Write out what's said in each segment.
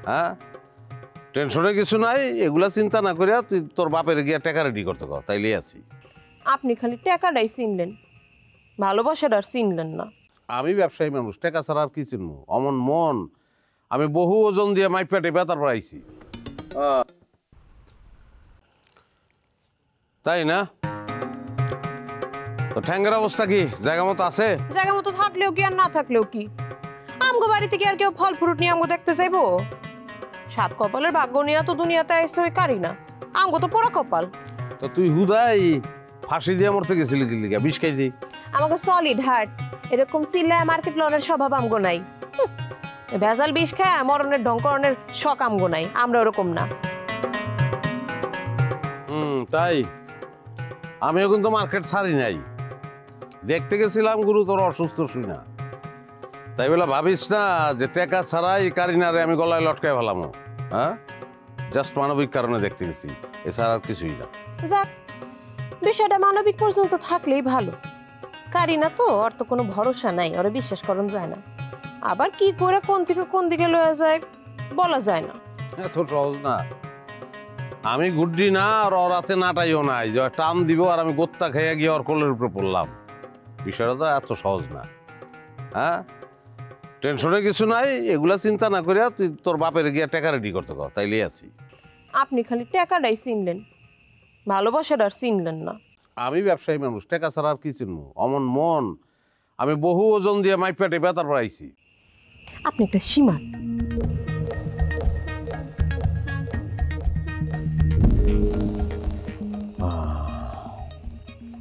হ্যাঁ টেনশনে কিছু নাই, এগুলা চিন্তা না করিয়া তুই তোর বাপের গিয়া টাকা রেডি করতে কর, তাইলেই আছি। আপনি খালি টাকাটাই চিনলেন, ভালোবাসাটা আর চিনলেন না। আমি ব্যবসায়ী মানুষ, টাকা ছাড়া আর কি চিনবো? অমন মন আমি বহু ওজন দিয়ে মাইপা টেপা তারপর আইছি। তাই না? তো ঠ্যাঙ্গের অবস্থা কি, জায়গা মতো আছে? জায়গা মতো থাকলেও কি আর না থাকলেও কি, আমগো বাড়িতে কি আর কেউ ফল ফ্রুট নিয়ে আমগো দেখতে চাইবো? সাত কপালের ভাগ্য নিয়ে তো দুনিয়াতে আইসে ওই কারি না, আমগো তো পোড়া কপাল। তো তুই হুদাই ফাঁসি দিয়ে মরতে গেছিলি কি লিগা? বিষ খাই দিই। আমাকে সলিড হার্ট, এরকম চিল্লায় মার্কেট লড়ার স্বভাব আমগো নাই। ভেজাল বিষ খায় মরণের ঢঙ্করণের শখ আমগো নাই, আমরা ওরকম না। তাই আমিও কিন্তু মার্কেট ছাড়ি নাই, দেখতে গেছিলাম গুরু তোর অসুস্থ শুই না, তাই বলে ভাবিস না যে টাকা ছাড়াই কারিনারে আমি গলায় লটকায় ফেলাম। হ্যাঁ জাস্ট মানবিক কারণে দেখতে গেছি, এছাড়া আর কিছুই না। যাক, বিষয়টা মানবিক পর্যন্ত থাকলেই ভালো। কারিনা তো ওর তো কোনো ভরসা নাই, ওরা বিশ্বাস করন যায় না, আবার কি করে কোন থেকে কোন দিকে লয়ে যায় বলা যায় না। এত সহজ না। আমি গুড্ডি না আর ওর হাতে নাটাইও নাই যে টান দিব আর আমি গোত্তা খেয়ে গিয়ে ওর কোলের উপরে পড়লাম। বিষয়টা তো এত সহজ না। হ্যাঁ টেনশনে কিছু নাই, এগুলা চিন্তা না করিয়া তুই তোর বাপের গিয়া টাকা রেডি করতে কর, তাইলেই আছি। আপনি খালি টাকাটাই চিনলেন, ভালোবাসাটা আর চিনলেন না। আমি ব্যবসায়ী মানুষ, টাকা ছাড়া আর কি চিনবো? অমন মন আমি বহু ওজন দিয়ে মাইপা টেপা তারপর আইছি। আপনি একটা সীমা।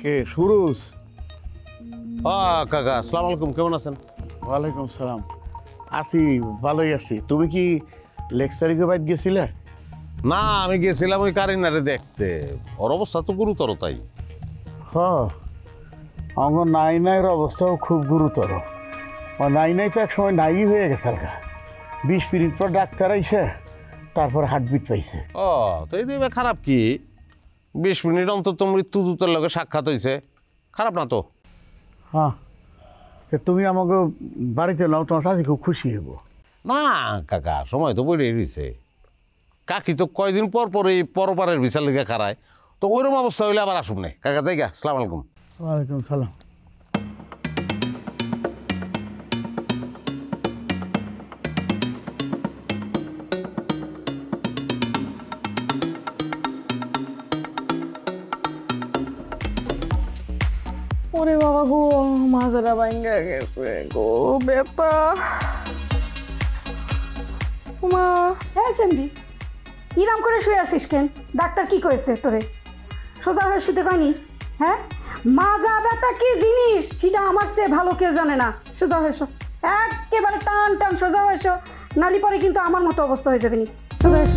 কে সুরুজ? কাকা আসসালামু আলাইকুম, কেমন আছেন? ওয়ালাইকুম সালাম। আছি, ভালোই আছি। তুমি কি লেকচারিকে বাইট গেছিলে? না, আমি গেছিলাম ওই কারিনারে দেখতে, ওর অবস্থা তো গুরুতর। তাই অঙ্গ নাইনাইয়ের অবস্থাও খুব গুরুতর। নাইনাই তো এক সময় নাই হয়ে গেছে, 20 মিনিট পর ডাক্তার আইসে তারপর হার্টবিট পাইছে। তো এই খারাপ কি? 20 মিনিট অন্তত মৃত্যু দূতের লগে সাক্ষাৎ হয়েছে, খারাপ না তো। হ্যাঁ, তুমি আমাকে বাড়িতে নাও, তোমার সাথে খুব খুশি হব। না কাকা, সময় তো বইরে রয়েছে। কাকি তো কয়দিন পর পর এই পরপারের বিচার লেগে খারায়, তো ওইরকম অবস্থা হইলে আবার আসুন না কাকা। জায়গা আসসালামু আলাইকুম। ওয়ালাইকুম সালাম। ওরে বাবা গো, মাজারা ভাঙ্গা গেছে গো, বেপা মা। হ্যাঁ সেমরি, ইরাম করে শুয়ে আছিস কেন? ডাক্তার কি করেছে তোরে? সোজা হয়ে শুতে কয়নি? হ্যাঁ, মাজা ব্যথা কি জিনিস সেটা আমার চেয়ে ভালো কেউ জানে না। সোজা হয়েছ, একেবারে টান টান সোজা হয়েছ, নালি পরে কিন্তু আমার মতো অবস্থা হয়ে যাবে নি। সোজা হয়েছ।